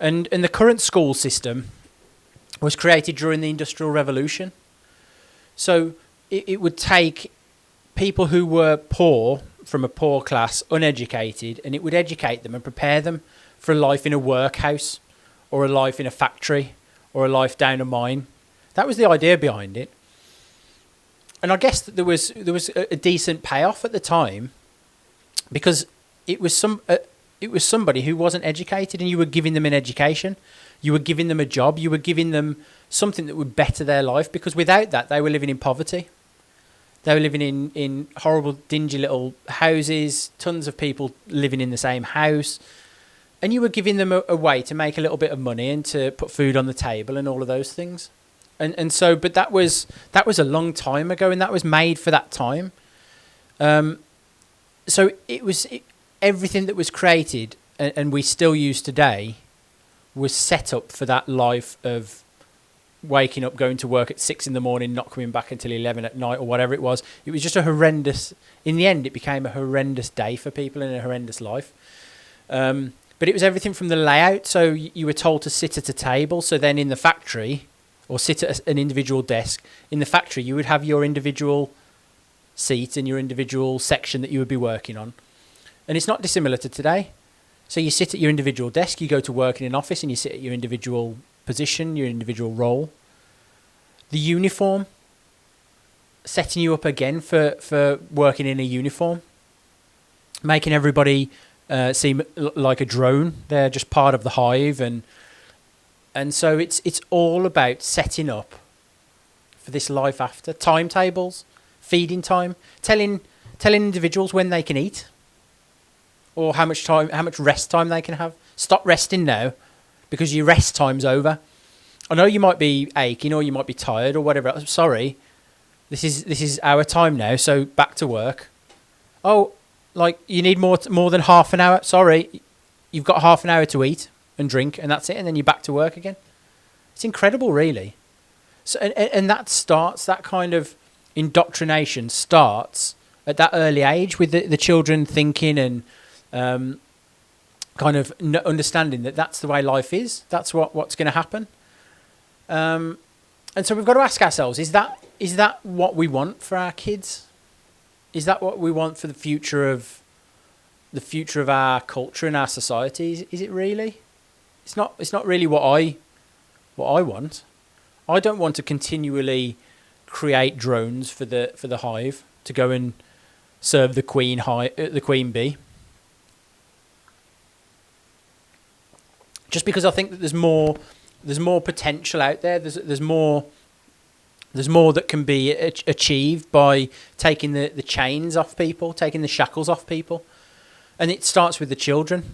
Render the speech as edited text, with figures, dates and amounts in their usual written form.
And the current school system was created during the Industrial Revolution. So it would take people who were poor, from a poor class, uneducated, and it would educate them and prepare them for a life in a workhouse, or a life in a factory, or a life down a mine. That was the idea behind it. And I guess that there was a decent payoff at the time, because it was somebody who wasn't educated, and you were giving them an education, you were giving them a job, you were giving them something that would better their life, because without that they were living in poverty. They were living in horrible, dingy little houses, tons of people living in the same house. And you were giving them a way to make a little bit of money and to put food on the table and all of those things. But that was a long time ago, and that was made for that time. So everything that was created and we still use today was set up for that life of waking up, going to work at 6 a.m, not coming back until 11 at night or whatever it was. It was just a horrendous, in the end it became a horrendous day for people and a horrendous life. But it was everything from the layout. So you were told to sit at a table. So then in the factory, or sit at an individual desk, in the factory you would have your individual seat and your individual section that you would be working on. And it's not dissimilar to today. So you sit at your individual desk, you go to work in an office, and you sit at your individual position, your individual role. The uniform, setting you up again for working in a uniform, making everybody seem like a drone. They're just part of the hive, and so it's all about setting up for this life after. Timetables, feeding time, telling individuals when they can eat, or how much rest time they can have. Stop resting now, because your rest time's over. I know you might be aching, or you might be tired, or whatever. I'm sorry, this is our time now. So back to work. Oh, like you need more than half an hour. Sorry, you've got half an hour to eat and drink, and that's it. And then you're back to work again. It's incredible, really. So and that starts, that kind of indoctrination starts at that early age, with the children thinking and kind of understanding that that's the way life is. That's what's going to happen. And so we've got to ask ourselves: is that what we want for our kids? Is that what we want for the future of our culture and our society? Is it really? It's not really what I want. I don't want to continually create drones for the hive to go and serve the queen bee. Just because I think that there's more potential out there. There's more that can be achieved by taking the chains off people, taking the shackles off people. And it starts with the children.